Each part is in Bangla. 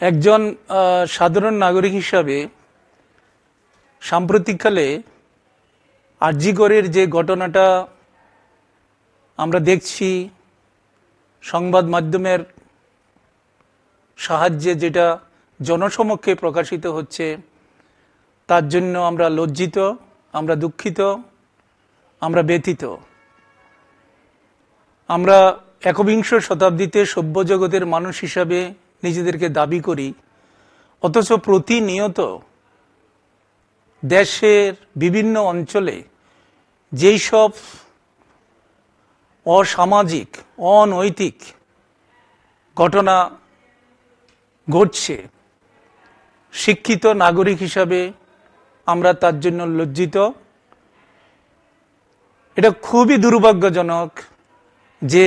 একজন সাধারণ নাগরিক হিসাবে সাম্প্রতিককালে আরজিকরের যে ঘটনাটা আমরা দেখছি সংবাদ মাধ্যমের সাহায্যে, যেটা জনসমক্ষে প্রকাশিত হচ্ছে, তার জন্য আমরা লজ্জিত, আমরা দুঃখিত, আমরা ব্যথিত। আমরা একবিংশ শতাব্দীতে সভ্য জগতের মানুষ হিসাবে নিজেদেরকে দাবি করি, অথচ প্রতিনিয়ত দেশের বিভিন্ন অঞ্চলে যেই সব অসামাজিক, অনৈতিক ঘটনা ঘটছে, শিক্ষিত নাগরিক হিসাবে আমরা তার জন্য লজ্জিত। এটা খুবই দুর্ভাগ্যজনক যে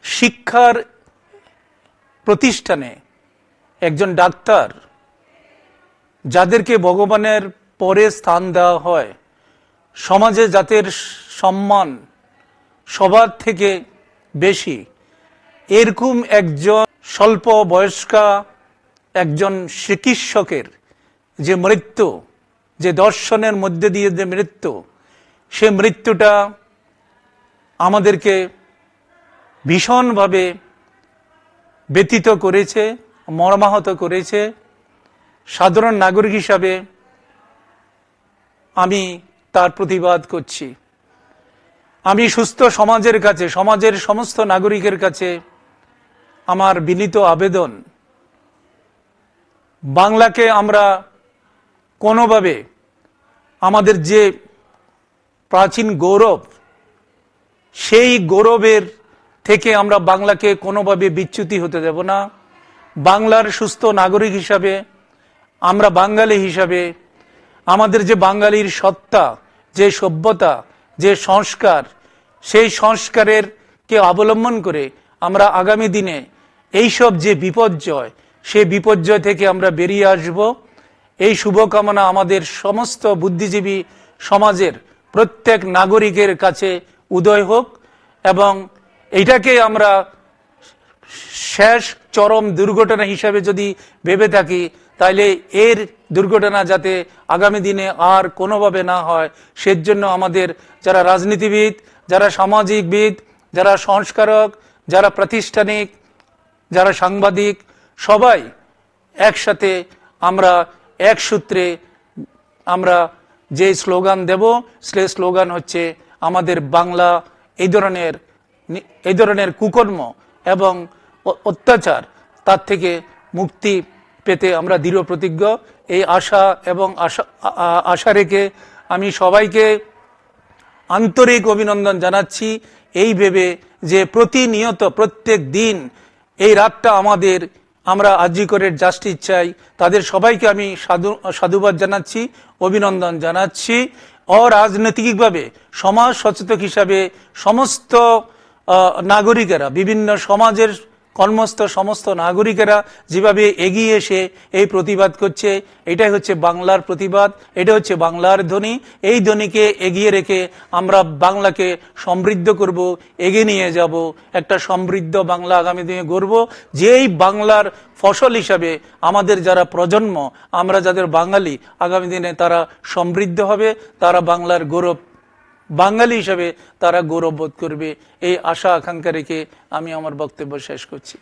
শিক্ষার প্রতিষ্ঠানে একজন ডাক্তার, যাদেরকে ভগবানের পরে স্থান দেওয়া হয়, সমাজে যাদের সম্মান সবার থেকে বেশি, এরকম একজন স্বল্প বয়স্কা একজন চিকিৎসকের যে মৃত্যু, যে দর্শনের মধ্যে দিয়ে যে মৃত্যু, সে মৃত্যুটা আমাদেরকে ভীষণভাবে ব্যথিত করেছে, মর্মাহত করেছে। সাধারণ নাগরিক হিসাবে আমি তার প্রতিবাদ করছি। আমি সুস্থ সমাজের কাছে, সমাজের সমস্ত নাগরিকের কাছে আমার বিনীত আবেদন, বাংলাকে আমরা কোনোভাবে আমাদের যে প্রাচীন গৌরব, সেই গৌরবের থেকে আমরা বাংলাকে কোনোভাবে বিচ্যুতি হতে দেব না। বাংলার সুস্থ নাগরিক হিসাবে, আমরা বাঙালি হিসাবে আমাদের যে বাঙালির সত্তা, যে সভ্যতা, যে সংস্কার, সেই সংস্কারের কে অবলম্বন করে আমরা আগামী দিনে এইসব যে বিপর্যয়, সেই বিপর্যয় থেকে আমরা বেরিয়ে আসব। এই শুভকামনা আমাদের সমস্ত বুদ্ধিজীবী সমাজের প্রত্যেক নাগরিকের কাছে উদয় হোক, এবং এইটাকে আমরা শেষ চরম দুর্ঘটনা হিসাবে যদি ভেবে থাকি, তাহলে এর দুর্ঘটনা যাতে আগামী দিনে আর কোনোভাবে না হয়, সেজন্য আমাদের যারা রাজনীতিবিদ, যারা সামাজিকবিদ, যারা সংস্কারক, যারা প্রাতিষ্ঠানিক, যারা সাংবাদিক, সবাই একসাথে আমরা এক সূত্রে আমরা যে স্লোগান দেব, সে স্লোগান হচ্ছে আমাদের বাংলা এই ধরনের কুকর্ম এবং অত্যাচার, তার থেকে মুক্তি পেতে আমরা দৃঢ় প্রতিজ্ঞ। এই আশা এবং আশা রেখে আমি সবাইকে আন্তরিক অভিনন্দন জানাচ্ছি, এই ভেবে যে প্রতিনিয়ত প্রত্যেক দিন এই রাতটা আমাদের, আমরা আরজিকরের জাস্টিস চাই। তাদের সবাইকে আমি সাধুবাদ জানাচ্ছি, অভিনন্দন জানাচ্ছি। অরাজনৈতিকভাবে সমাজ সচেতক হিসাবে সমস্ত নাগরিকেরা, বিভিন্ন সমাজের কর্মস্থ সমস্ত নাগরিকেরা যেভাবে এগিয়ে এসে এই প্রতিবাদ করছে, এটাই হচ্ছে বাংলার প্রতিবাদ, এটা হচ্ছে বাংলার ধ্বনি। এই ধ্বনিকে এগিয়ে রেখে আমরা বাংলাকে সমৃদ্ধ করব, এগিয়ে নিয়ে যাব, একটা সমৃদ্ধ বাংলা আগামী দিনে গড়ব। যেই বাংলার ফসল হিসাবে আমাদের যারা প্রজন্ম, আমরা যাদের বাঙালি, আগামী দিনে তারা সমৃদ্ধ হবে, তারা বাংলার গৌরব, বাঙালি হিসাবে তারা গৌরববোধ করবে। এই আশা আকাঙ্ক্ষা রেখে আমি আমার বক্তব্য শেষ করছি।